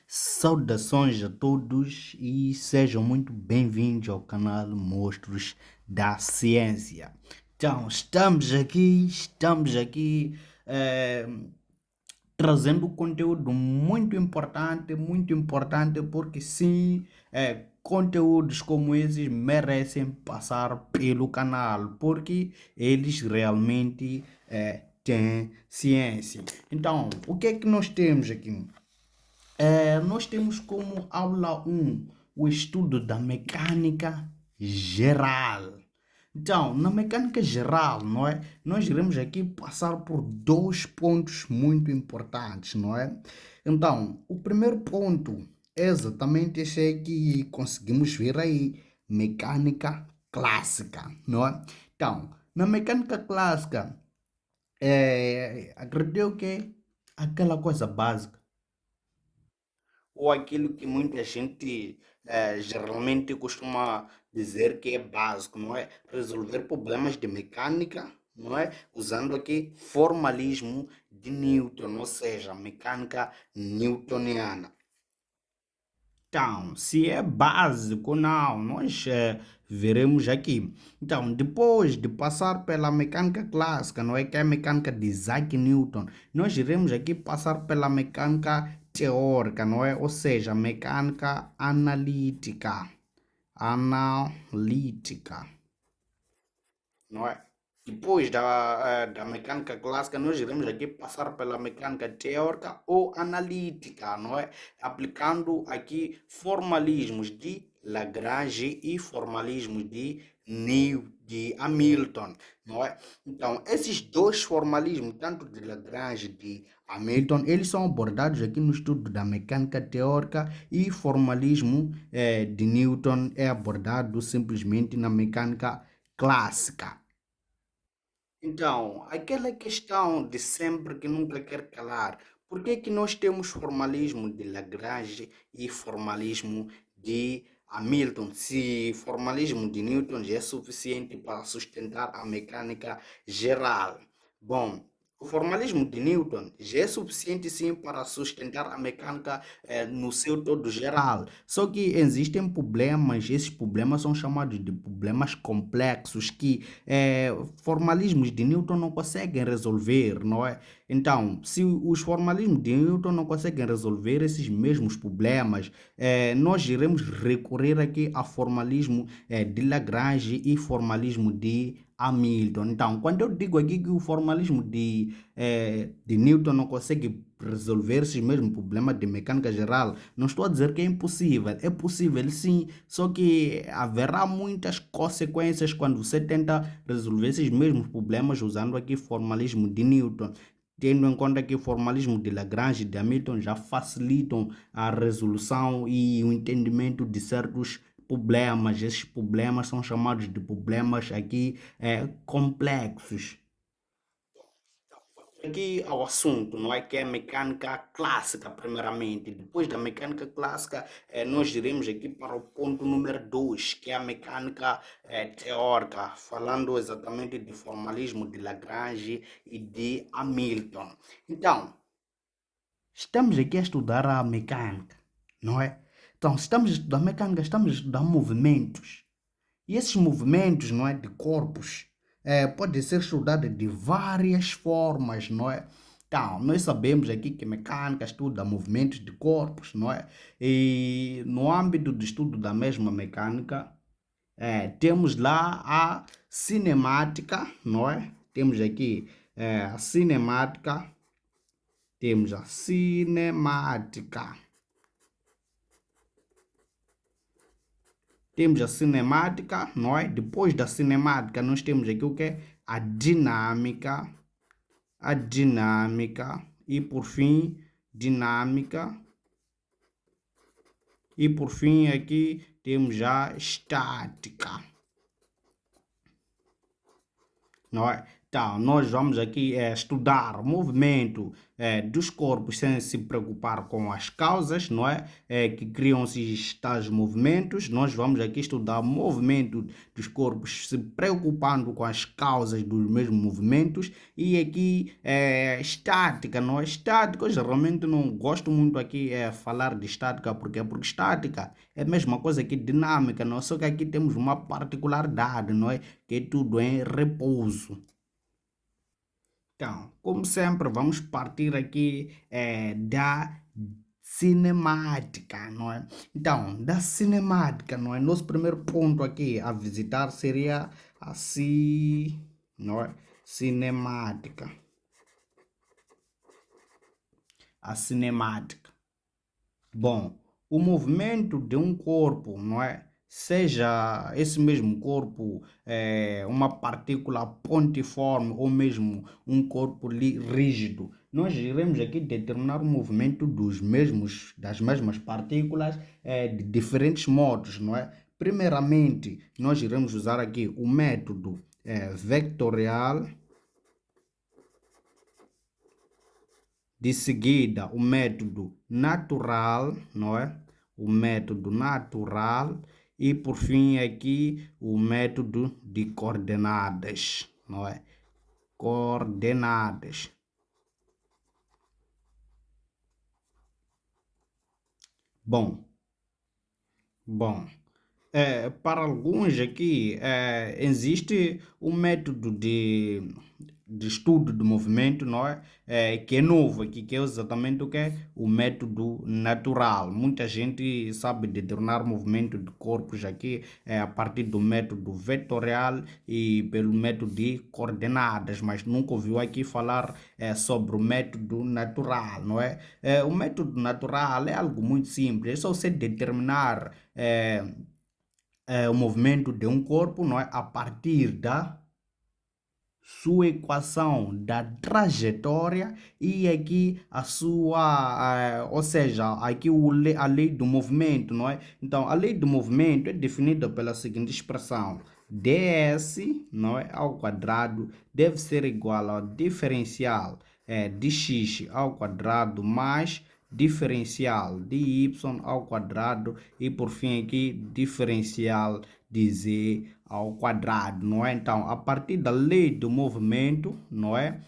Saudações a todos e sejam muito bem-vindos ao canal Monstros da Ciência. Então, estamos aqui eh, trazendo conteúdo muito importante, porque sim, conteúdos como esses merecem passar pelo canal, porque eles realmente têm ciência. Então, o que é que nós temos aqui? Nós temos como aula um o estudo da mecânica geral. Então, na mecânica geral, não é? Nós iremos aqui passar por dois pontos muito importantes, não é? Então, o primeiro ponto é exatamente esse aí que conseguimos ver aí, mecânica clássica, não é? Então, na mecânica clássica, acredito que é aquela coisa básica ou aquilo que muita gente geralmente costuma dizer que é básico, não é? Resolver problemas de mecânica, não é? Usando aqui formalismo de Newton, ou seja, mecânica newtoniana. Então, se é básico, não, nós veremos aqui. Então, depois de passar pela mecânica clássica, não é que é a mecânica de Isaac Newton, nós iremos aqui passar pela mecânica teórica, não é? Ou seja, mecânica analítica. Analítica, não é? Depois da mecânica clássica, nós iremos aqui passar pela mecânica teórica ou analítica, não é? Aplicando aqui formalismos de Lagrange e formalismos de Hamilton, não é? Então, esses dois formalismos, tanto de Lagrange e de Hamilton, eles são abordados aqui no estudo da mecânica teórica e formalismo de Newton é abordado simplesmente na mecânica clássica. Então, aquela questão de sempre que nunca quer calar, por que que nós temos formalismo de Lagrange e formalismo de Hamilton, se formalismo de Newton já é suficiente para sustentar a mecânica geral? Bom, o formalismo de Newton já é suficiente sim para sustentar a mecânica no seu todo geral. Só que existem problemas, esses problemas são chamados de problemas complexos que formalismos de Newton não conseguem resolver, não é? Então, se os formalismos de Newton não conseguem resolver esses mesmos problemas, nós iremos recorrer aqui a formalismo de Lagrange e formalismo de Hamilton. Então, quando eu digo aqui que o formalismo de Newton não consegue resolver esses mesmos problemas de mecânica geral, não estou a dizer que é impossível. É possível sim, só que haverá muitas consequências quando você tenta resolver esses mesmos problemas usando aqui formalismo de Newton. Tendo em conta que o formalismo de Lagrange e de Hamilton já facilitam a resolução e o entendimento de certos problemas. Esses problemas são chamados de problemas aqui complexos. Aqui ao assunto, não é que é mecânica clássica, primeiramente. Depois da mecânica clássica, nós iremos aqui para o ponto número 2, que é a mecânica teórica, falando exatamente de formalismo de Lagrange e de Hamilton. Então, estamos aqui a estudar a mecânica, não é? Então, se estamos a estudar mecânica, estamos a estudar movimentos. E esses movimentos, não é, de corpos, podem ser estudados de várias formas, não é? Então, nós sabemos aqui que mecânica estuda movimentos de corpos, não é? E no âmbito do estudo da mesma mecânica, temos lá a cinemática, não é? Temos aqui a cinemática, temos a cinemática. Temos a cinemática, não é? Depois da cinemática, nós temos aqui o que é a dinâmica e por fim, dinâmica. E por fim, aqui temos a estática, não é? Então, nós vamos aqui estudar o movimento dos corpos sem se preocupar com as causas, não é? Que criam esses tais movimentos. Nós vamos aqui estudar o movimento dos corpos se preocupando com as causas dos mesmos movimentos. E aqui estática, não é? Estática, eu geralmente não gosto muito aqui falar de estática, porque estática é a mesma coisa que dinâmica, não é? Só que aqui temos uma particularidade, não é? Que é tudo em repouso. Então, como sempre, vamos partir aqui da cinemática, não é? Então, da cinemática, não é? Nosso primeiro ponto aqui a visitar seria não é? Cinemática. A cinemática. Bom, o movimento de um corpo, não é? Seja esse mesmo corpo uma partícula pontiforme ou mesmo um corpo rígido, nós iremos aqui determinar o movimento das mesmas partículas de diferentes modos, não é? Primeiramente, nós iremos usar aqui o método vectorial. De seguida, o método natural, não é? O método natural e por fim aqui o método de coordenadas, não é? Coordenadas. Bom, para alguns aqui existe um método de estudo do movimento, não é? Que é novo aqui, que é exatamente o que é o método natural. Muita gente sabe determinar o movimento de corpos aqui a partir do método vetorial e pelo método de coordenadas, mas nunca ouviu aqui falar sobre o método natural, não é? O método natural é algo muito simples, é só você determinar o movimento de um corpo, não é? A partir da sua equação da trajetória e aqui a sua, ou seja, aqui a lei do movimento, não é? Então, a lei do movimento é definida pela seguinte expressão: ds, não é, ao quadrado deve ser igual ao diferencial de x ao quadrado mais diferencial de y ao quadrado e por fim aqui diferencial de z ao quadrado, não é? Então, a partir da lei do movimento, não é?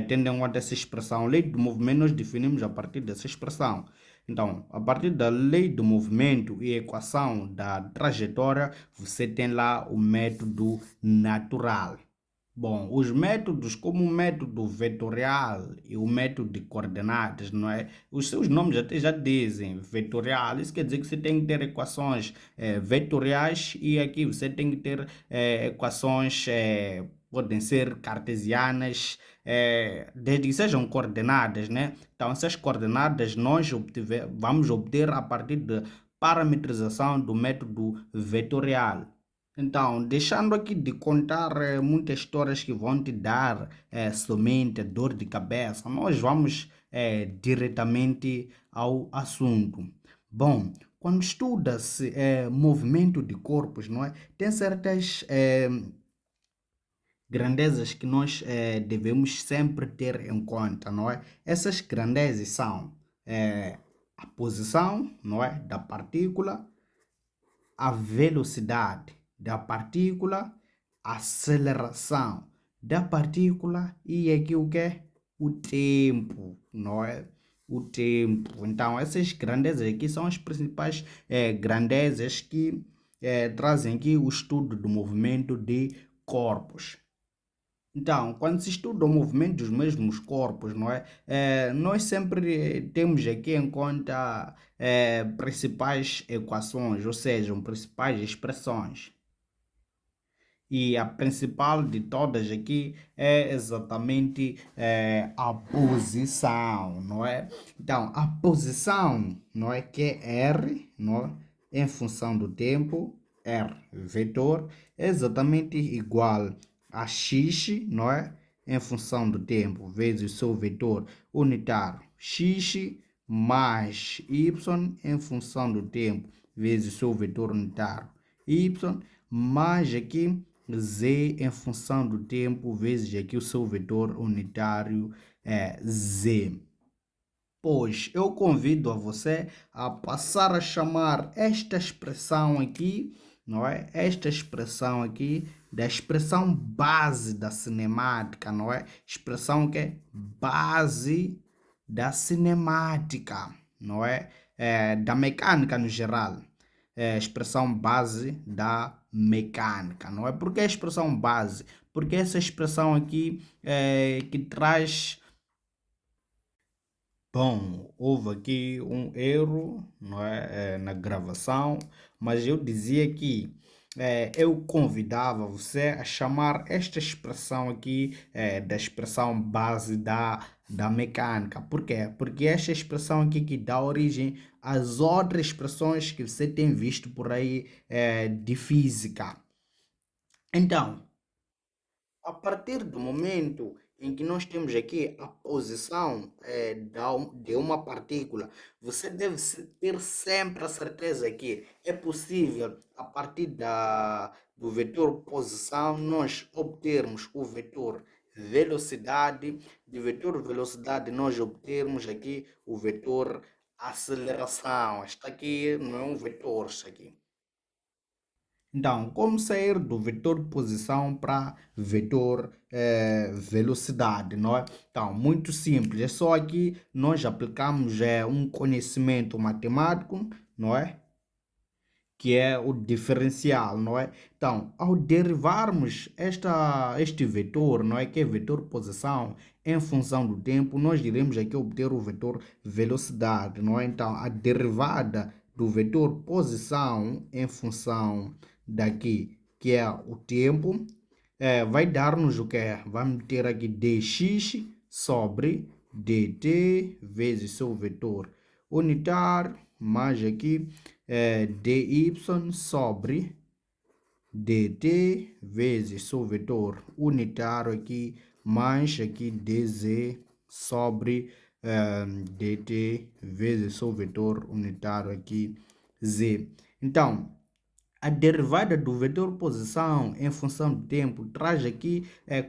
Tendo em conta essa expressão, lei do movimento, nós definimos a partir dessa expressão. Então, a partir da lei do movimento e equação da trajetória, você tem lá o método natural. Bom, os métodos como o método vetorial e o método de coordenadas, não é? Os seus nomes até já dizem vetorial, isso quer dizer que você tem que ter equações vetoriais e aqui você tem que ter equações, podem ser cartesianas, desde que sejam coordenadas, né? Então, essas coordenadas vamos obter a partir da parametrização do método vetorial. Então, deixando aqui de contar muitas histórias que vão te dar somente dor de cabeça, nós vamos diretamente ao assunto. Bom, quando estuda-se movimento de corpos, não é? Tem certas grandezas que nós devemos sempre ter em conta, não é? Essas grandezas são a posição, não é, da partícula, a velocidade da partícula, a aceleração da partícula e aqui o que é? O tempo, não é? O tempo. Então, essas grandezas aqui são as principais grandezas que trazem aqui o estudo do movimento de corpos. Então, quando se estuda o movimento dos mesmos corpos, não é? Nós sempre temos aqui em conta principais equações, ou seja, principais expressões. E a principal de todas aqui é exatamente a posição, não é? Então, a posição, não é, que é R, não é? Em função do tempo, R, vetor, é exatamente igual a x, não é? Em função do tempo, vezes o seu vetor unitário, x mais y em função do tempo, vezes o seu vetor unitário, y, mais aqui Z em função do tempo vezes aqui o seu vetor unitário é Z. Pois eu convido a você a passar a chamar esta expressão aqui, não é? Esta expressão aqui da expressão base da cinemática, não é? Expressão que é base da cinemática, não é? Da mecânica no geral. Expressão base da mecânica, não é? Por que a expressão base? Porque essa expressão aqui que traz. Bom, houve aqui um erro, não é, na gravação, mas eu dizia que eu convidava você a chamar esta expressão aqui da expressão base da mecânica. Por quê? Porque esta expressão aqui que dá origem às outras expressões que você tem visto por aí de física. Então, a partir do momento em que nós temos aqui a posição de uma partícula, você deve ter sempre a certeza que é possível, a partir do vetor posição, nós obtermos o vetor velocidade, de vetor velocidade nós obtermos aqui o vetor aceleração. Está aqui não é um vetor, isso aqui. Então, como sair do vetor posição para vetor velocidade, não é? Então, muito simples. É só aqui nós aplicamos um conhecimento matemático, não é? Que é o diferencial, não é? Então, ao derivarmos este vetor, não é? Que é vetor posição em função do tempo, nós iremos aqui obter o vetor velocidade, não é? Então, a derivada do vetor posição em função daqui, que é o tempo, vai dar-nos o que é? Vamos ter aqui dx sobre dt vezes seu vetor unitário, mais aqui dy sobre dt vezes seu vetor unitário aqui, mais aqui dz sobre dt vezes seu vetor unitário aqui, z. Então, a derivada do vetor posição em função do tempo traz aqui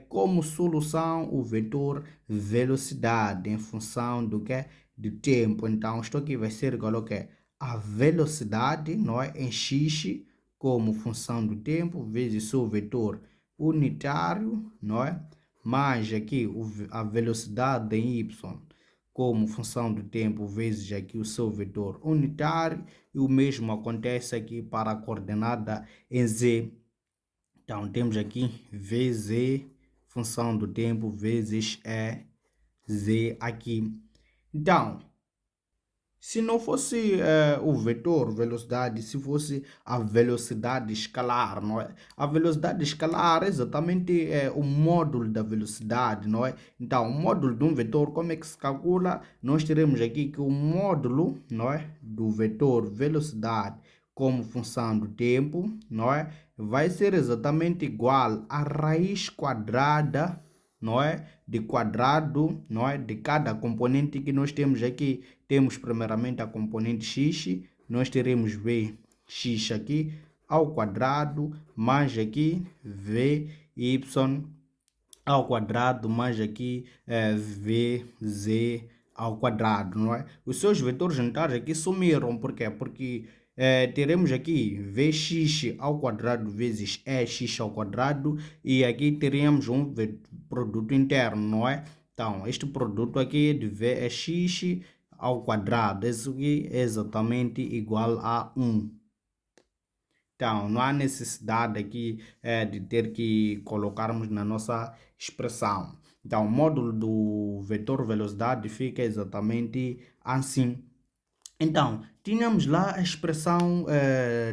como solução o vetor velocidade em função do que? Do tempo. Então, isto aqui vai ser igual ao que? A velocidade, não é? Em x como função do tempo vezes seu vetor unitário, não é? Mais aqui a velocidade em y como função do tempo vezes aqui o seu vetor unitário, e o mesmo acontece aqui para a coordenada em z. Então, temos aqui vz, função do tempo, vezes z aqui. Então, se não fosse o vetor velocidade, se fosse a velocidade escalar, não é? A velocidade escalar é exatamente o módulo da velocidade, não é? Então, o módulo de um vetor, como é que se calcula? Nós teremos aqui que o módulo, não é, do vetor velocidade como função do tempo, não é? Vai ser exatamente igual à raiz quadrada, não é? De quadrado, não é? De cada componente que nós temos aqui. Temos primeiramente a componente x, nós teremos vx aqui ao quadrado, mais aqui vy ao quadrado, mais aqui vz ao quadrado, não é? Os seus vetores unitários aqui sumiram, por quê? Porque teremos aqui vx ao quadrado vezes ex ao quadrado, e aqui teremos um produto interno, não é? Então, este produto aqui de vx ao quadrado, isso aqui é exatamente igual a 1. Então, não há necessidade aqui de ter que colocarmos na nossa expressão. Então, o módulo do vetor velocidade fica exatamente assim. Então, tínhamos lá a expressão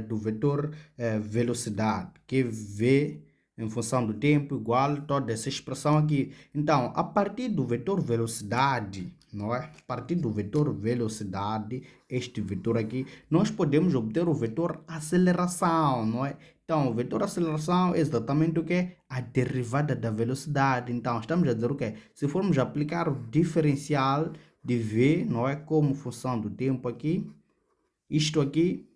do vetor velocidade, que é v em função do tempo igual toda essa expressão aqui. Então, a partir do vetor velocidade, não é? A partir do vetor velocidade, este vetor aqui, nós podemos obter o vetor aceleração, não é? Então, o vetor aceleração é exatamente o que? A derivada da velocidade. Então, estamos a dizer o quê? Se formos aplicar o diferencial de v, não é, como função do tempo aqui, isto aqui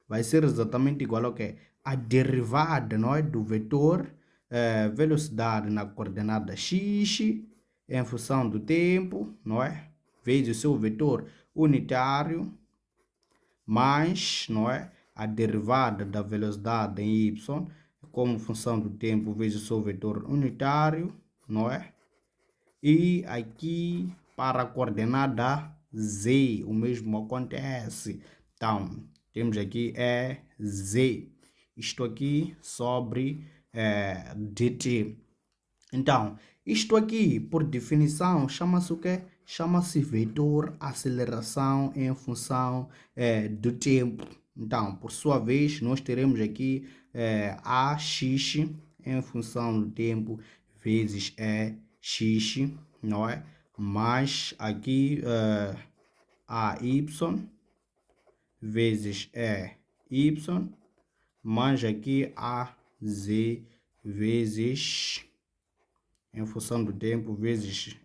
vai ser exatamente igual ao quê? a derivada, não é, do vetor velocidade na coordenada x em função do tempo, não é, vezes o seu vetor unitário, mais, não é, a derivada da velocidade em y como função do tempo vezes o seu vetor unitário, não é? E aqui para a coordenada z, o mesmo acontece. Então, temos aqui z. Isto aqui sobre dt. Então, isto aqui, por definição, chama-se o quê? Chama-se vetor aceleração em função do tempo. Então, por sua vez, nós teremos aqui ax em função do tempo vezes x, não é? Mais aqui ay vezes y, mais aqui az vezes em função do tempo vezes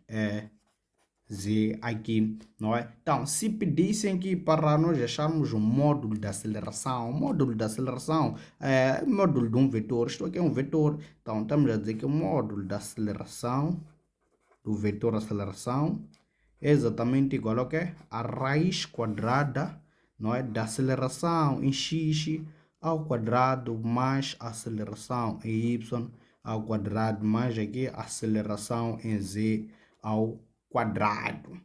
z aqui, não é? Então, se pedissem que para nós acharmos um módulo de aceleração, é módulo de um vetor, isto aqui é um vetor, então estamos a dizer que o módulo de aceleração, do vetor aceleração, é exatamente igual ao quê? A raiz quadrada, não é? Da aceleração em x ao quadrado mais a aceleração em y ao quadrado mais aqui a aceleração em z ao quadrado.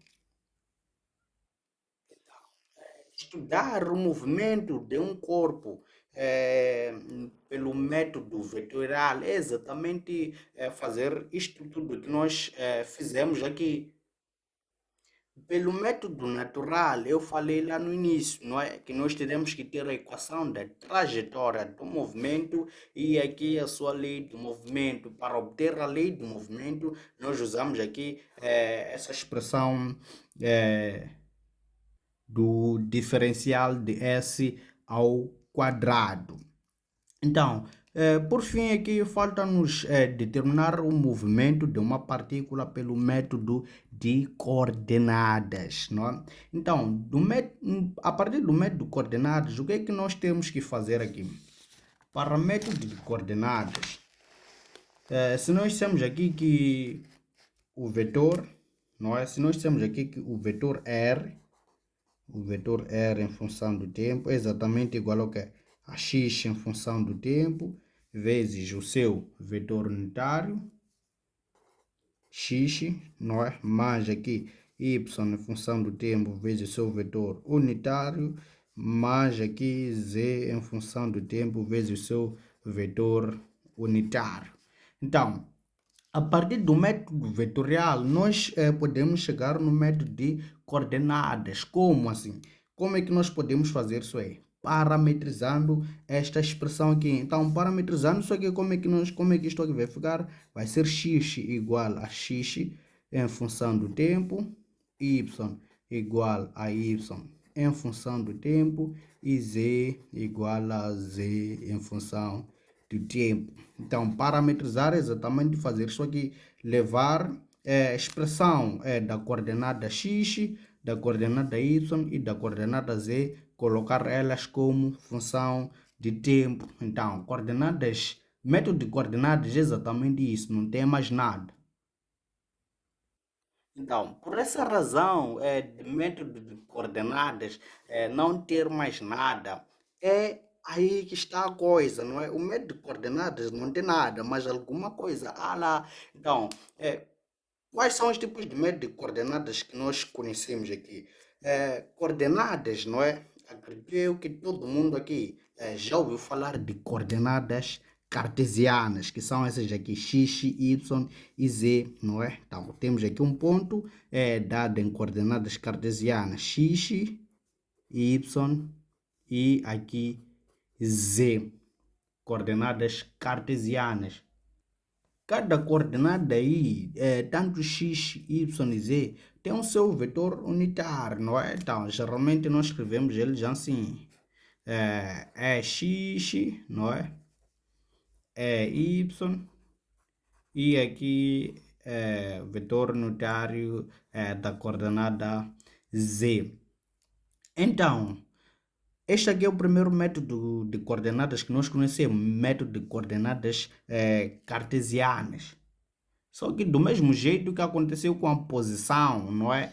Estudar o movimento de um corpo pelo método vetorial é exatamente fazer isto tudo que nós fizemos aqui. Pelo método natural, eu falei lá no início, não é? Que nós teremos que ter a equação da trajetória do movimento e aqui a sua lei do movimento. Para obter a lei do movimento, nós usamos aqui essa expressão do diferencial de S ao quadrado. Então, por fim, aqui falta-nos determinar o movimento de uma partícula pelo método de coordenadas, não é? Então, a partir do método de coordenadas, o que é que nós temos que fazer aqui? Para o método de coordenadas, se nós temos aqui que o vetor, não é? Se nós temos aqui que o vetor R em função do tempo é exatamente igual ao que? A x em função do tempo vezes o seu vetor unitário, x, não é? Mais aqui y em função do tempo vezes o seu vetor unitário, mais aqui z em função do tempo vezes o seu vetor unitário. Então, a partir do método vetorial, nós podemos chegar no método de coordenadas. Como assim? Como é que nós podemos fazer isso aí? Parametrizando esta expressão aqui. Então, parametrizando isso aqui, como é que isto aqui vai ficar? Vai ser x igual a x em função do tempo, y igual a y em função do tempo e z igual a z em função do tempo. Então, parametrizar é exatamente fazer isso aqui, levar a expressão da coordenada x, da coordenada y e da coordenada z, colocar elas como função de tempo. Então, coordenadas, método de coordenadas é exatamente isso, não tem mais nada. Então, por essa razão, de método de coordenadas, não ter mais nada, é aí que está a coisa, não é? O método de coordenadas não tem nada, mas alguma coisa há lá. Então, quais são os tipos de método de coordenadas que nós conhecemos aqui? Coordenadas, não é? Acredito eu que todo mundo aqui já ouviu falar de coordenadas cartesianas, que são essas aqui, x, y e z, não é? Então, temos aqui um ponto dado em coordenadas cartesianas, x, y e aqui z, coordenadas cartesianas. Cada coordenada aí, tanto x, y e z, tem o seu vetor unitário, não é? Então, geralmente nós escrevemos eles assim. É x, não é? É y e aqui vetor unitário da coordenada z. Então, Este aqui é o primeiro método de coordenadas que nós conhecemos, método de coordenadas cartesianas. Só que do mesmo jeito que aconteceu com a posição, não é?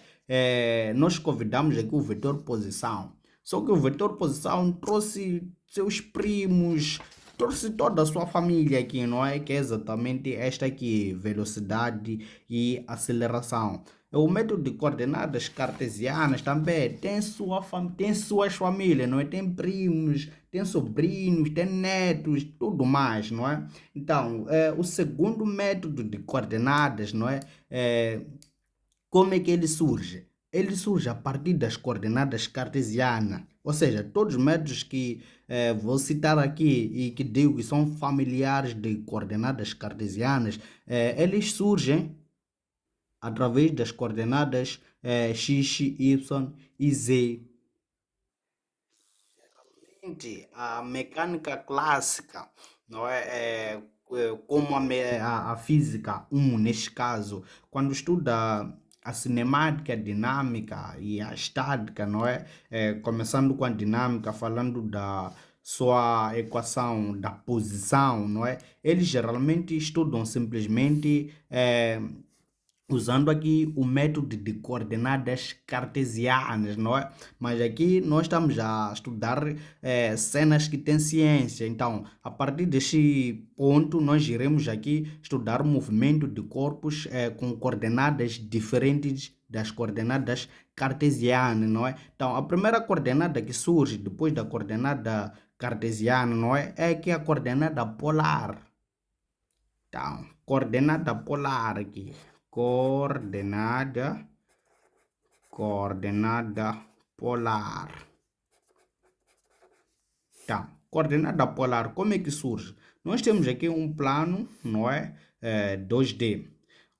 Nós convidamos aqui o vetor posição. Só que o vetor posição trouxe seus primos, trouxe toda a sua família aqui, não é? Que é exatamente esta aqui, velocidade e aceleração. O método de coordenadas cartesianas também tem suas famílias, não é? Tem primos, tem sobrinhos, tem netos, tudo mais, não é? Então, o segundo método de coordenadas, não é? Como é que ele surge? Ele surge a partir das coordenadas cartesianas, ou seja, todos os métodos que vou citar aqui e que digo que são familiares de coordenadas cartesianas, eles surgem através das coordenadas x, y e z. Gente, a mecânica clássica, não é? Como a física 1, neste caso, quando estuda a cinemática, a dinâmica e a estática, não é? Começando com a dinâmica, falando da sua equação da posição, não é? Eles geralmente estudam simplesmente usando aqui o método de coordenadas cartesianas, não é? Mas aqui nós estamos a estudar cenas que têm ciência. Então, a partir deste ponto, nós iremos aqui estudar o movimento de corpos com coordenadas diferentes das coordenadas cartesianas, não é? Então, a primeira coordenada que surge depois da coordenada cartesiana, não é? É aqui a coordenada polar. Então, coordenada polar aqui. Coordenada polar. Tá, coordenada polar, como é que surge? Nós temos aqui um plano, não é? 2D,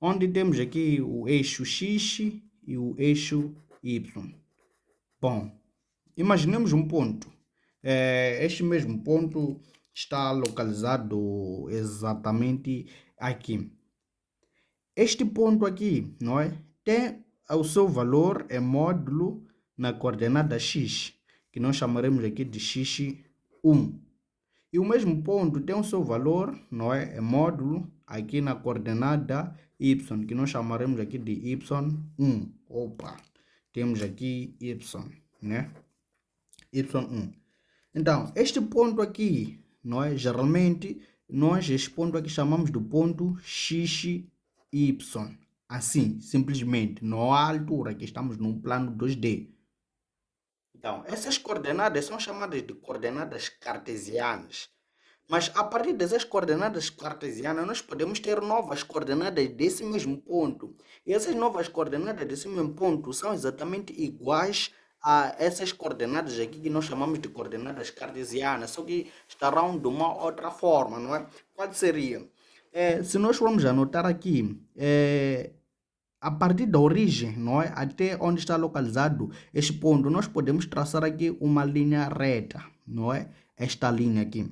onde temos aqui o eixo X e o eixo Y. Bom, imaginemos um ponto. Este mesmo ponto está localizado exatamente aqui. Este ponto aqui, não é? Tem o seu valor em módulo na coordenada x, que nós chamaremos aqui de x1. E o mesmo ponto tem o seu valor, não é? Em módulo aqui na coordenada y, que nós chamaremos aqui de y1. Opa, temos aqui y, né? y1. Então, este ponto aqui, não é? Geralmente, nós este ponto aqui chamamos do ponto x, y. Assim, simplesmente, não há altura, que estamos num plano 2D. Então, essas coordenadas são chamadas de coordenadas cartesianas. Mas a partir dessas coordenadas cartesianas, nós podemos ter novas coordenadas desse mesmo ponto. E essas novas coordenadas desse mesmo ponto são exatamente iguais a essas coordenadas aqui que nós chamamos de coordenadas cartesianas, só que estarão de uma outra forma, não é? Qual seria? Se nós formos anotar aqui, a partir da origem, não é? Até onde está localizado este ponto, nós podemos traçar aqui uma linha reta, não é? Esta linha aqui.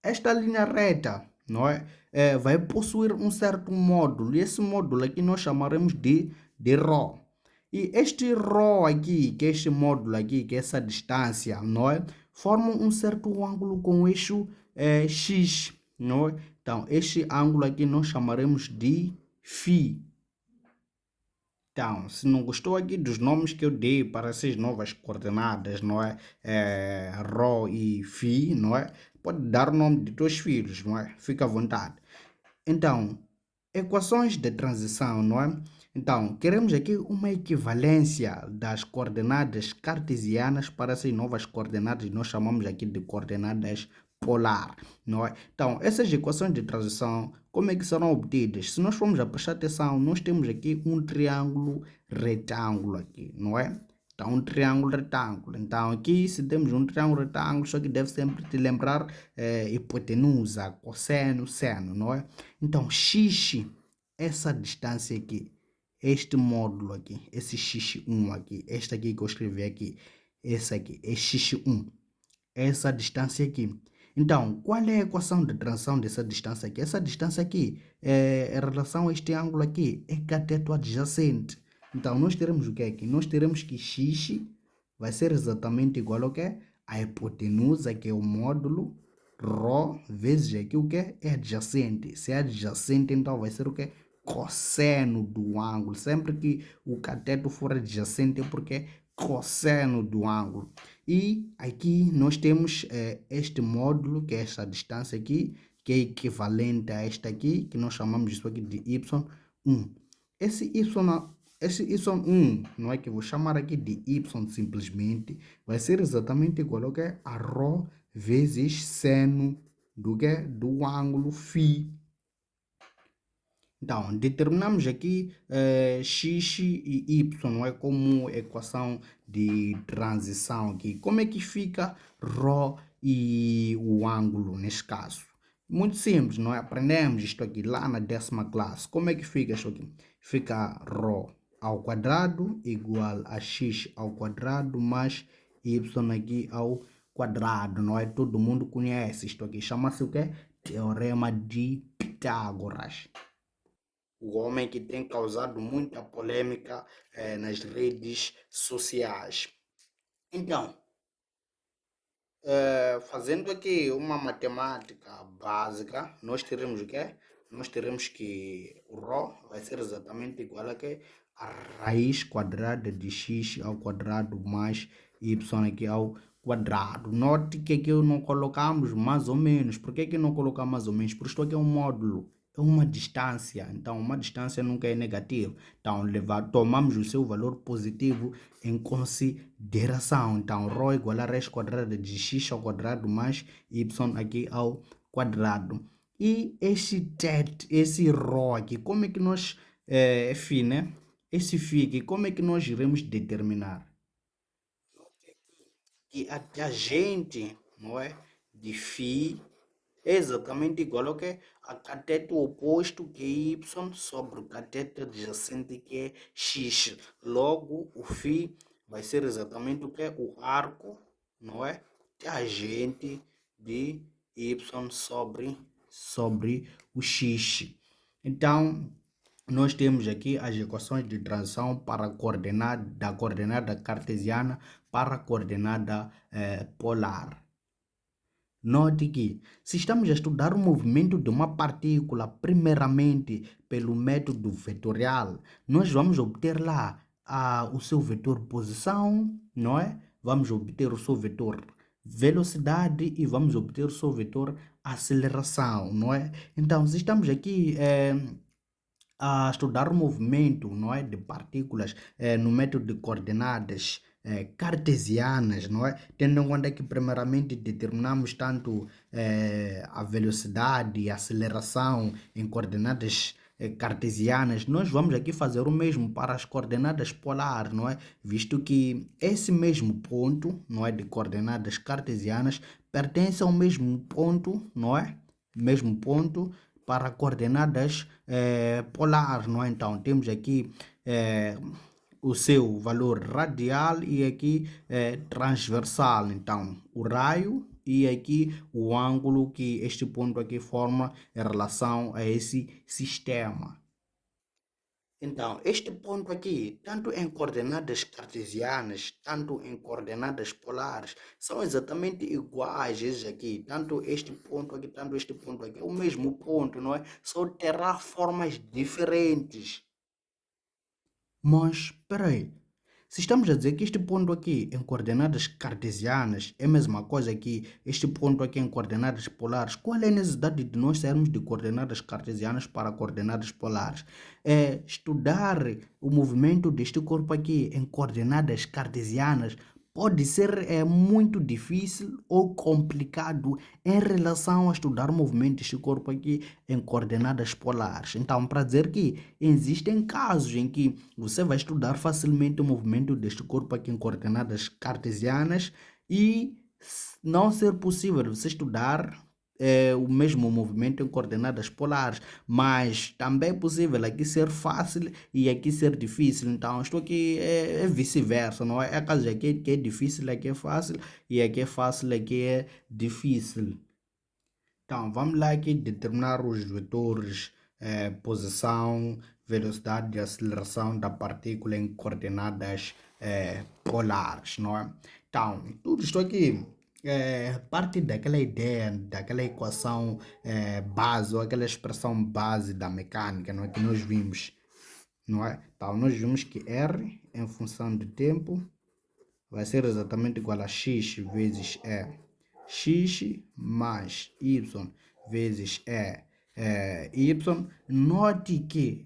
Esta linha reta, não é? Vai possuir um certo módulo, e esse módulo aqui nós chamaremos de ρ. E este ρ aqui, que é este módulo aqui, que é essa distância, não é? Forma um certo ângulo com o eixo x, não é? Então, este ângulo aqui nós chamaremos de φ. Então, se não gostou aqui dos nomes que eu dei para essas novas coordenadas, não é? Rho e Φ, não é? Pode dar o nome de teus filhos, não é? Fica à vontade. Então, equações de transição, não é? Então, queremos aqui uma equivalência das coordenadas cartesianas para essas novas coordenadas, nós chamamos aqui de coordenadas polar, não é? Então, essas equações de transição, como é que serão obtidas? Se nós formos a prestar atenção, nós temos aqui um triângulo retângulo aqui, não é? Então, um triângulo retângulo. Então, aqui, se temos um triângulo retângulo, só que deve sempre te lembrar hipotenusa, cosseno, seno, não é? Então, x, essa distância aqui, este módulo aqui, esse x1 aqui, este aqui que eu escrevi aqui, esse aqui é x1, essa distância aqui. Então, qual é a equação de transição dessa distância aqui? Essa distância aqui, em relação a este ângulo aqui, é cateto adjacente. Então, nós teremos o que aqui? Nós teremos que x vai ser exatamente igual ao que? A hipotenusa, que é o módulo, ρ, vezes aqui o que? É adjacente. Se é adjacente, então vai ser o que? Cosseno do ângulo. Sempre que o cateto for adjacente é porque é cosseno do ângulo. E aqui nós temos este módulo, que é esta distância aqui, que é equivalente a esta aqui, que nós chamamos isso aqui de y1. Esse y1, não é, que eu vou chamar aqui de y simplesmente, vai ser exatamente igual ao que? A ρ vezes seno do que? Do ângulo φ. Então, determinamos aqui x e y, não é, como equação de transição aqui. Como é que fica ρ e o ângulo neste caso? Muito simples, não é? Aprendemos isto aqui lá na 10ª classe. Como é que fica isso aqui? Fica ρ ao quadrado igual a x ao quadrado mais y aqui ao quadrado, não é? Todo mundo conhece isto aqui. Chama-se o quê? Teorema de Pitágoras. O homem que tem causado muita polêmica nas redes sociais. Então, fazendo aqui uma matemática básica, nós teremos o quê? Nós teremos que o ρ vai ser exatamente igual a quê? A raiz quadrada de x ao quadrado mais y aqui ao quadrado. Note que aqui não colocamos mais ou menos. Por que não colocamos mais ou menos? Porque isto aqui é um módulo. É uma distância, então uma distância nunca é negativa. Então tomamos o seu valor positivo em consideração. Então ρ igual a raiz quadrada de x ao quadrado mais y aqui ao quadrado. E esse ρ aqui, como é que nós, φ, né? Esse φ aqui, como é que nós iremos determinar? Que a tangente, não é, de φ é exatamente igual ao que? A cateto oposto, que é y, sobre o cateto adjacente, que é x. Logo, o φ vai ser exatamente o que? O arco, não é? Tangente de y sobre o x. Então, nós temos aqui as equações de transição para da coordenada cartesiana para a coordenada polar. Note que, se estamos a estudar o movimento de uma partícula, primeiramente pelo método vetorial, nós vamos obter lá o seu vetor posição, não é? Vamos obter o seu vetor velocidade e vamos obter o seu vetor aceleração, não é? Então, se estamos aqui a estudar o movimento, não é, de partículas no método de coordenadas cartesianas, não é? Tendo em conta que primeiramente determinamos tanto a velocidade e a aceleração em coordenadas cartesianas, nós vamos aqui fazer o mesmo para as coordenadas polares, não é? Visto que esse mesmo ponto, não é, de coordenadas cartesianas pertence ao mesmo ponto, não é? Mesmo ponto para coordenadas polares, não é? Então, temos aqui o seu valor radial e aqui transversal. Então, o raio e aqui o ângulo que este ponto aqui forma em relação a esse sistema. Então, este ponto aqui, tanto em coordenadas cartesianas, tanto em coordenadas polares, são exatamente iguais esses aqui. Tanto este ponto aqui, tanto este ponto aqui. É o mesmo ponto, não é? Só terá formas diferentes. Mas, espera aí. Se estamos a dizer que este ponto aqui em coordenadas cartesianas é a mesma coisa que este ponto aqui em coordenadas polares, qual é a necessidade de nós sairmos de coordenadas cartesianas para coordenadas polares? É estudar o movimento deste corpo aqui em coordenadas cartesianas pode ser muito difícil ou complicado em relação a estudar o movimento deste corpo aqui em coordenadas polares. Então, para dizer que existem casos em que você vai estudar facilmente o movimento deste corpo aqui em coordenadas cartesianas e não ser possível você estudar o mesmo movimento em coordenadas polares, mas também é possível aqui ser fácil e aqui ser difícil. Então, isto aqui é vice-versa, não é? É caso aqui que é difícil, aqui é fácil, e aqui é fácil, aqui é difícil. Então, vamos lá aqui determinar os vetores posição, velocidade e aceleração da partícula em coordenadas polares, não é? Então, tudo isto aqui parte daquela ideia, daquela equação base, ou aquela expressão base da mecânica, não é? Que nós vimos, não é? Então, nós vimos que R em função do tempo vai ser exatamente igual a x vezes x mais y vezes y. Note que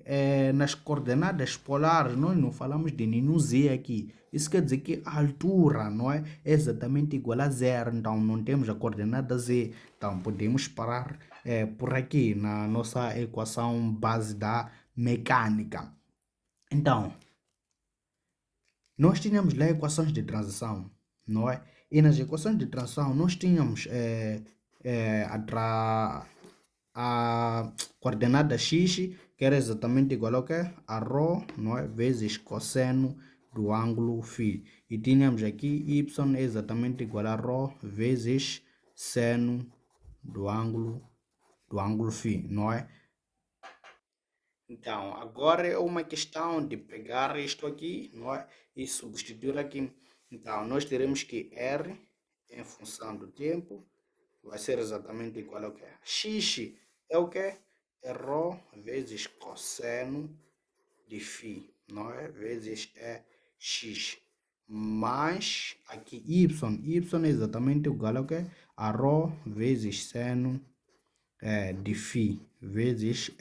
nas coordenadas polares nós não falamos de nenhum z aqui. Isso quer dizer que a altura, não é exatamente igual a zero. Então não temos a coordenada z. Então podemos parar por aqui na nossa equação base da mecânica. Então, nós tínhamos lá equações de transição, não é? E nas equações de transição nós tínhamos a coordenada x, que era exatamente igual ao quê? A ρ, não é? Vezes cosseno do ângulo φ. E tínhamos aqui y exatamente igual a ρ vezes seno do ângulo φ, não é? Então, agora é uma questão de pegar isto aqui, não é? E substituir aqui. Então, nós teremos que R em função do tempo vai ser exatamente igual ao que? X é o que? É ρ vezes cosseno de φ, não é? Vezes x. Mais aqui y é exatamente igual ao que? A ρ vezes seno de φ vezes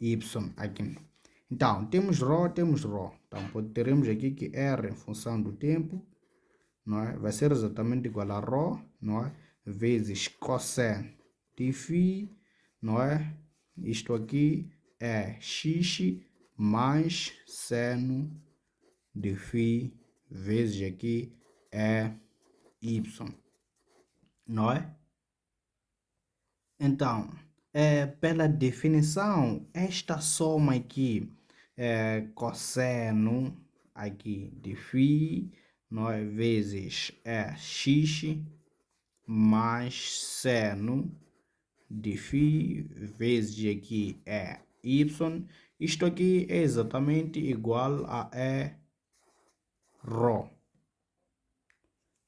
y aqui. Então, temos ρ. Então, teremos aqui que R em função do tempo, não é? Vai ser exatamente igual a ρ, não é? Vezes cosseno de φ, não é? Isto aqui é x mais seno de φ vezes aqui é y, não é? Então, pela definição, esta soma aqui, cosseno aqui de φ, não é? Vezes x mais seno de φ vezes aqui y. Isto aqui é exatamente igual a ρ.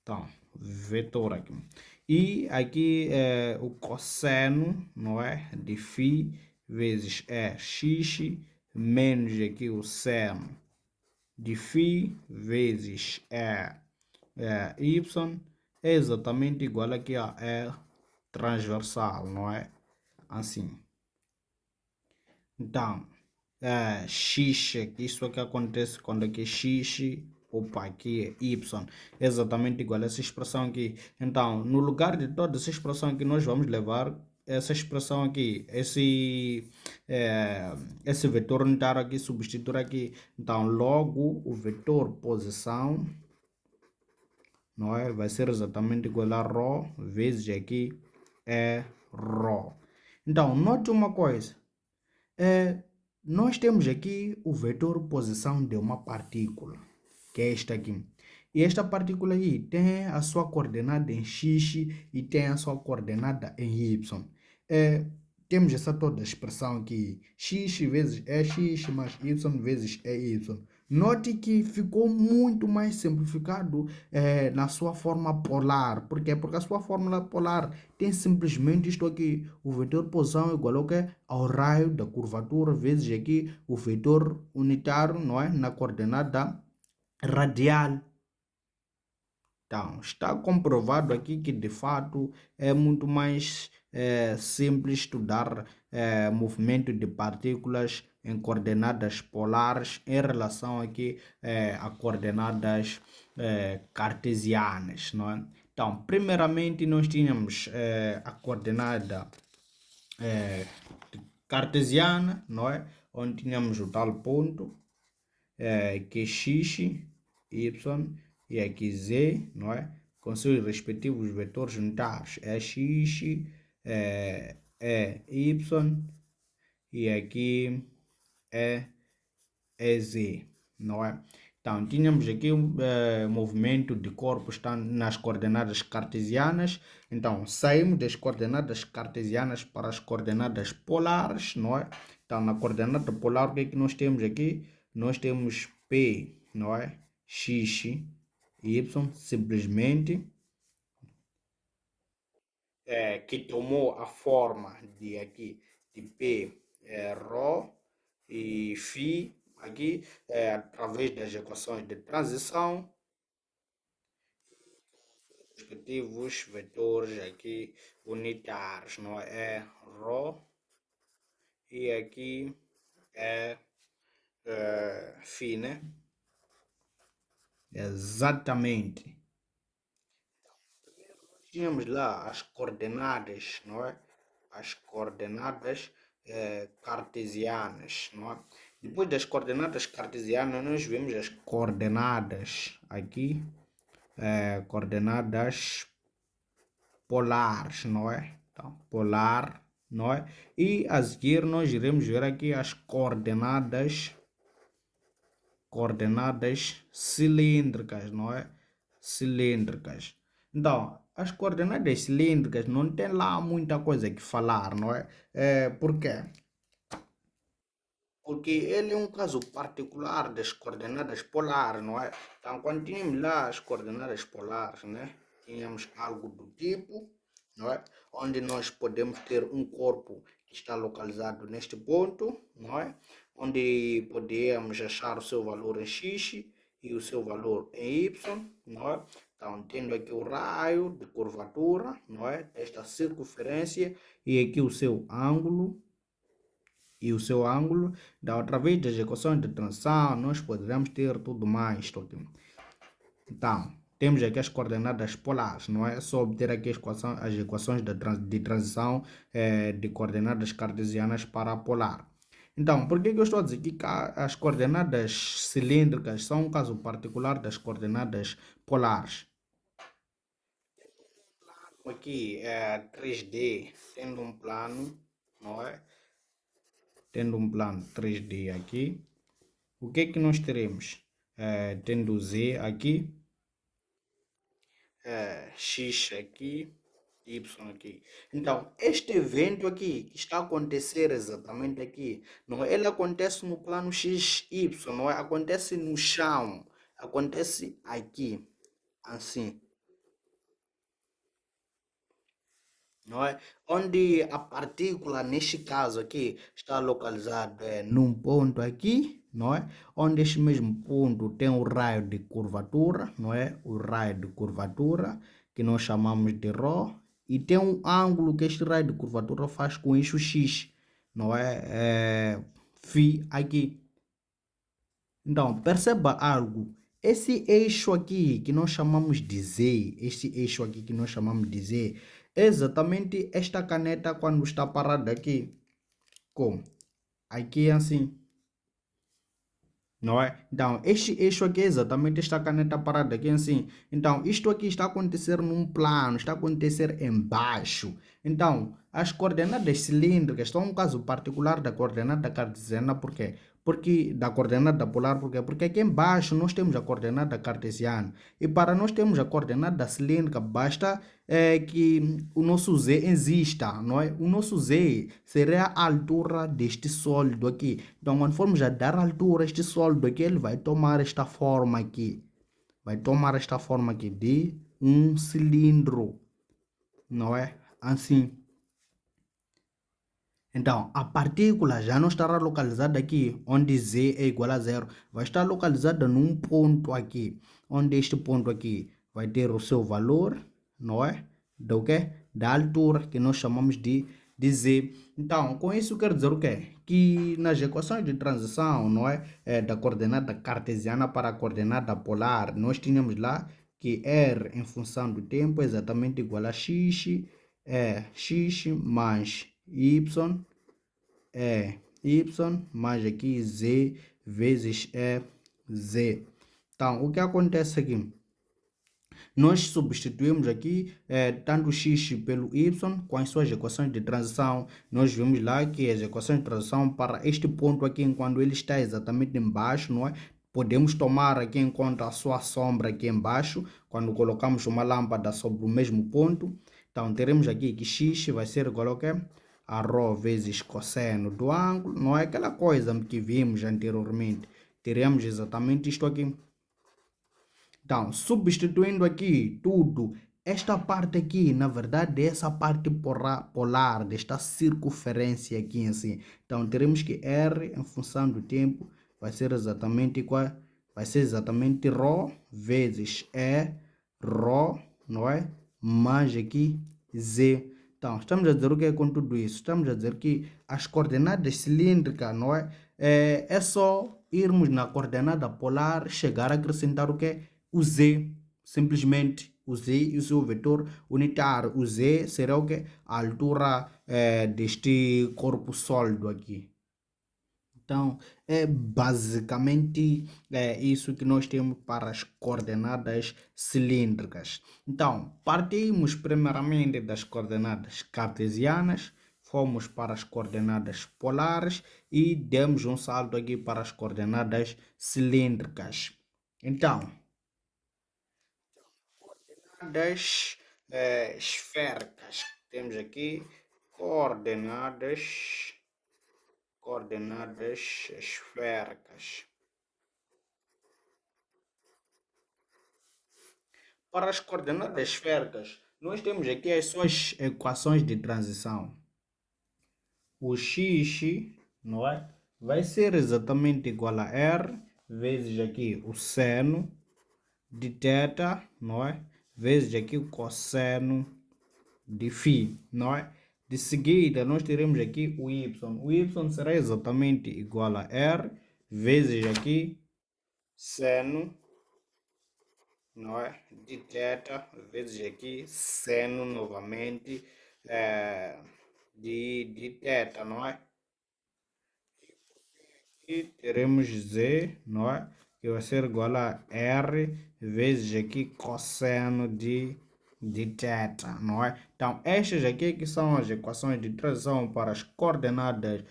Então, vetor aqui. E aqui o cosseno, não é? De φ vezes x menos aqui o seno de φ vezes y é exatamente igual aqui a transversal, não é? Assim. Então, x, isso aqui acontece quando aqui x, opa, aqui é y, é exatamente igual a essa expressão aqui. Então, no lugar de toda essa expressão aqui, nós vamos levar essa expressão aqui, esse vetor unitário aqui, substituir aqui. Então, logo, o vetor posição, não é? Vai ser exatamente igual a ρ vezes aqui ρ. Então, note uma coisa. Nós temos aqui o vetor posição de uma partícula, que é esta aqui. E esta partícula aí tem a sua coordenada em x e tem a sua coordenada em y. Temos essa toda expressão aqui, x vezes x mais y vezes y. Note que ficou muito mais simplificado na sua forma polar. Por quê? Porque a sua fórmula polar tem simplesmente isto aqui. O vetor posição é igual ao quê? Ao raio da curvatura vezes aqui o vetor unitário, não é? Na coordenada radial. Então, está comprovado aqui que de fato é muito mais simples estudar movimento de partículas em coordenadas polares em relação aqui a coordenadas cartesianas, não é? Então, primeiramente nós tínhamos a coordenada cartesiana, não é? Onde tínhamos o tal ponto que é x, y e aqui z, não é? Com seus respectivos vetores unitários, é x, y e aqui é z, não é? Então, tínhamos aqui um movimento de corpos nas coordenadas cartesianas. Então, saímos das coordenadas cartesianas para as coordenadas polares, não é? Então, na coordenada polar, o que é que nós temos aqui? Nós temos P, não é? X, Y, simplesmente que tomou a forma de aqui, de P, Rho e Φ, aqui, através das equações de transição, respectivos vetores aqui unitários, não é? Rho e aqui é Φ, né? Exatamente. Tínhamos lá as coordenadas, não é? As coordenadas cartesianas, não é? Depois das coordenadas cartesianas, nós vemos as coordenadas aqui, coordenadas polares, não é? Então, polar, não é? E a seguir nós iremos ver aqui as coordenadas cilíndricas, não é? Cilíndricas. Então, as coordenadas cilíndricas não tem lá muita coisa que falar, não é? Por quê? Porque ele é um caso particular das coordenadas polares, não é? Então, quando tínhamos lá as coordenadas polares, né? Tínhamos algo do tipo, não é? Onde nós podemos ter um corpo que está localizado neste ponto, não é? Onde podemos achar o seu valor em x e o seu valor em y, não é? Então, tendo aqui o raio de curvatura, não é? Esta circunferência e aqui o seu ângulo e o seu ângulo, da outra vez das equações de transição, nós poderemos ter tudo mais. Então, temos aqui as coordenadas polares, não é? Só obter aqui as equações de transição de coordenadas cartesianas para polar. Então, por que eu estou a dizer que as coordenadas cilíndricas são um caso particular das coordenadas polares? Aqui é 3D, tendo um plano, não é? Tendo um plano 3D aqui, o que é que nós teremos? Tendo Z aqui, X aqui, Y aqui. Então, este evento aqui que está a acontecer exatamente aqui, não é? Ele acontece no plano XY, não é? Acontece no chão, acontece aqui, assim. Não é? Onde a partícula, neste caso aqui, está localizada num ponto aqui, não é? Onde este mesmo ponto tem o raio de curvatura, não é? O raio de curvatura, que nós chamamos de ρ, e tem um ângulo que este raio de curvatura faz com eixo x, não é? Φ aqui. Então, perceba algo. Esse eixo aqui que nós chamamos de Z, este eixo aqui que nós chamamos de Z, é exatamente esta caneta quando está parada aqui. Como? Aqui é assim. Não é? Então, este eixo aqui é exatamente esta caneta parada aqui assim. Então, isto aqui está a acontecer num plano, está a acontecer embaixo. Então, as coordenadas cilíndricas são um caso particular da coordenada cartesiana, por quê? Porque da coordenada polar, por quê? Porque aqui embaixo nós temos a coordenada cartesiana. E para nós termos a coordenada cilíndrica, basta que o nosso Z exista, não é? O nosso Z seria a altura deste sólido aqui. Então, quando formos a dar altura a este sólido aqui, ele vai tomar esta forma aqui. Vai tomar esta forma aqui de um cilindro, não é? Assim. Então, a partícula já não estará localizada aqui, onde Z é igual a zero. Vai estar localizada num ponto aqui, onde este ponto aqui vai ter o seu valor, não é? Do quê? Da altura, que nós chamamos de Z. Então, com isso quero dizer o quê? Que nas equações de transição, não é? Da coordenada cartesiana para a coordenada polar, nós tínhamos lá que R em função do tempo é exatamente igual a X, X mais Y y mais aqui z vezes z. Então, o que acontece aqui? Nós substituímos aqui tanto x pelo y com as suas equações de transição. Nós vimos lá que as equações de transição para este ponto aqui, quando ele está exatamente embaixo, não é? Podemos tomar aqui em conta a sua sombra aqui embaixo, quando colocamos uma lâmpada sobre o mesmo ponto. Então, teremos aqui que x vai ser igual ao quê? A ρ vezes cosseno do ângulo, não é aquela coisa que vimos anteriormente. Teremos exatamente isto aqui. Então, substituindo aqui tudo esta parte aqui, na verdade, é essa parte polar desta circunferência aqui em si. Então, teremos que R, em função do tempo, vai ser exatamente qual? Vai ser exatamente ρ vezes E, ρ, não é? Mais aqui Z. Então, estamos a dizer o que é com tudo isso? Estamos a dizer que as coordenadas cilíndricas, não é? É só irmos na coordenada polar, chegar a acrescentar o que? O Z. Simplesmente o Z e o seu vetor unitário. O Z será o que? A altura deste corpo sólido aqui. Então, é basicamente isso que nós temos para as coordenadas cilíndricas. Então, partimos primeiramente das coordenadas cartesianas, fomos para as coordenadas polares e demos um salto aqui para as coordenadas cilíndricas. Então, coordenadas esféricas. Temos aqui coordenadas esféricas. Para as coordenadas esféricas, nós temos aqui as suas equações de transição. O x, não é? Vai ser exatamente igual a r vezes aqui o seno de θ, não é? Vezes aqui o cosseno de φ, não é? De seguida, nós teremos aqui o y. O y será exatamente igual a r vezes aqui seno, não é? De θ vezes aqui seno novamente de θ, não é? E teremos z, não é? Que vai ser igual a r vezes aqui cosseno de θ, não é? Então, estas aqui que são as equações de transição para as coordenadas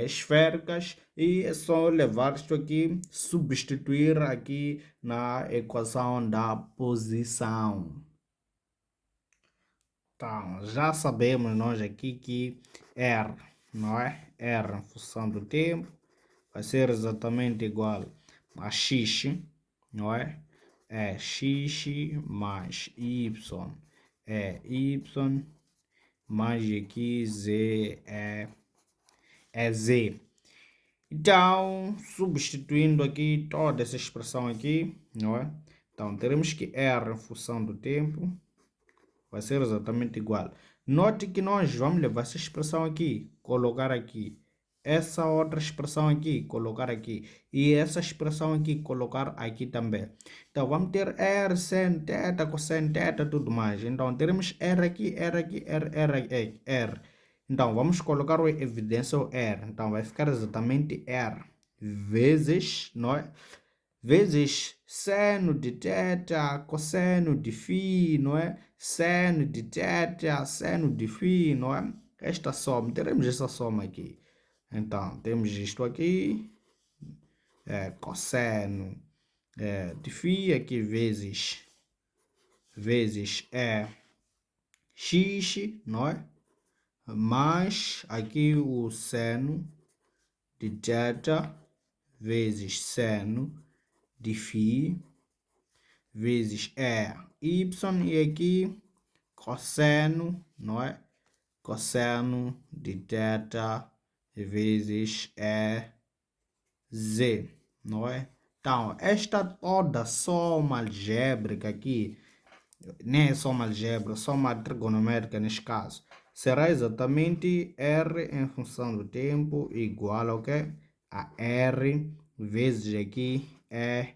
esféricas e é só levar isto aqui, substituir aqui na equação da posição. Então, já sabemos nós aqui que R, não é? R em função do tempo vai ser exatamente igual a x, não é? É x mais y é y mais aqui z é z. Então, substituindo aqui toda essa expressão aqui, não é? Então, teremos que R em função do tempo vai ser exatamente igual. Note que nós vamos levar essa expressão aqui, colocar aqui. Essa outra expressão aqui, colocar aqui. E essa expressão aqui, colocar aqui também. Então, vamos ter R, sin, θ, cosseno, θ, tudo mais. Então, teremos R aqui, R aqui, R. Então, vamos colocar a evidência o R. Então, vai ficar exatamente R vezes, não é? Vezes seno de θ, cosseno de φ, não é? Seno de θ, seno de φ, não é? Esta soma, teremos essa soma aqui. Então, temos isto aqui, cosseno de φ, aqui vezes x, não é? Mais aqui o seno de θ vezes seno de φ vezes y e aqui cosseno, não é? Cosseno de θ vezes z, não é? Então, esta toda soma algébrica aqui, nem é soma algébrica, soma trigonométrica neste caso, será exatamente r em função do tempo igual ao que? A r vezes aqui r,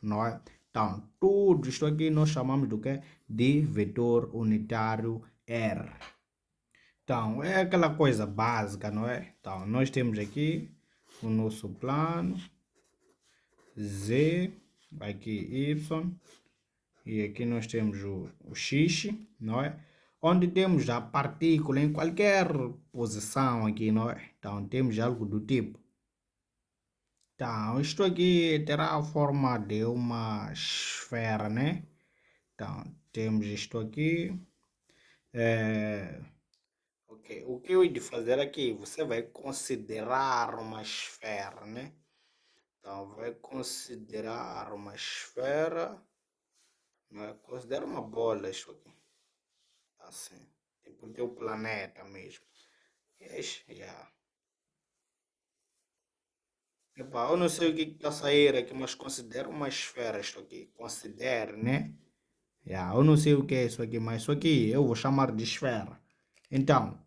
não é? Então, tudo isto aqui nós chamamos do que? De vetor unitário R. Então, é aquela coisa básica, não é? Então, nós temos aqui o nosso plano, Z, aqui Y, e aqui nós temos o X, não é? Onde temos a partícula em qualquer posição aqui, não é? Então, temos algo do tipo. Então, isto aqui terá a forma de uma esfera, né? Então, temos isto aqui. Ok, o que eu hei de fazer aqui? Você vai considerar uma esfera, né? Então, vai considerar uma esfera. Não é? Considero uma bola isso aqui. Assim. Tipo, o teu planeta mesmo. Yes, yeah. Epá, eu não sei o que está a sair aqui, mas considero uma esfera isto aqui. Considero, né? Yeah, eu não sei o que é isso aqui, mas isso aqui eu vou chamar de esfera. Então,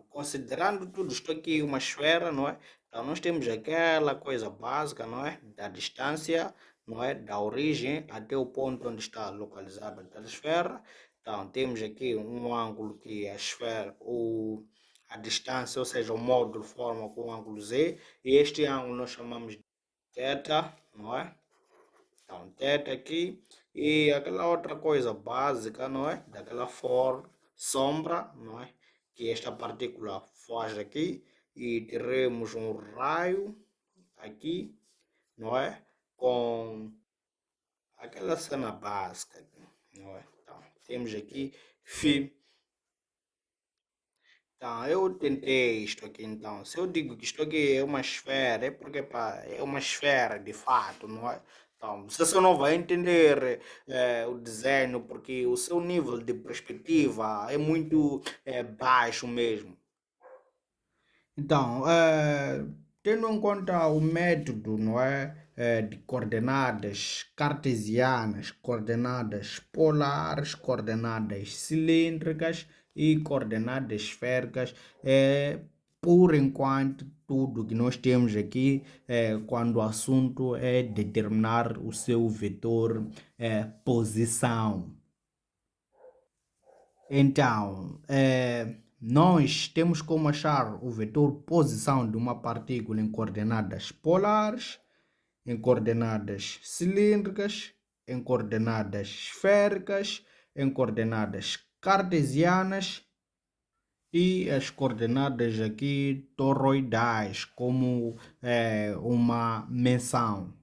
considerando tudo isto aqui uma esfera, não é? Então, nós temos aquela coisa básica, não é? Da distância, não é? Da origem até o ponto onde está localizada aquela esfera. Então, temos aqui um ângulo que é a esfera, a distância, ou seja, o módulo forma com o ângulo Z, e este ângulo nós chamamos de θ, não é? Então, θ aqui, e aquela outra coisa básica, não é? Daquela sombra, não é? Que esta partícula faz aqui, e teremos um raio aqui, não é? Com aquela cena básica, não é? Então, temos aqui φ. Então, eu tentei isto aqui, então. Se eu digo que isto aqui é uma esfera, é porque pá, é uma esfera de fato, não é? Então, você só não vai entender o desenho porque o seu nível de perspectiva é muito baixo mesmo. Então, tendo em conta o método, não é, de coordenadas cartesianas, coordenadas polares, coordenadas cilíndricas e coordenadas esféricas, por enquanto, tudo que nós temos aqui, quando o assunto é determinar o seu vetor, posição. Então, nós temos como achar o vetor posição de uma partícula em coordenadas polares, em coordenadas cilíndricas, em coordenadas esféricas, em coordenadas cartesianas e as coordenadas aqui toroidais, como uma menção.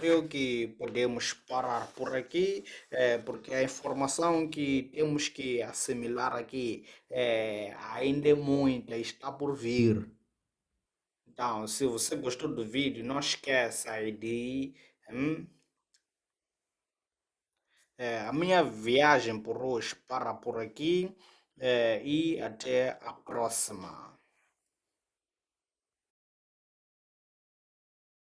Creio que podemos parar por aqui, porque a informação que temos que assimilar aqui ainda é muita, está por vir. Então, se você gostou do vídeo, não esqueça aí de a minha viagem por hoje para por aqui, e até a próxima.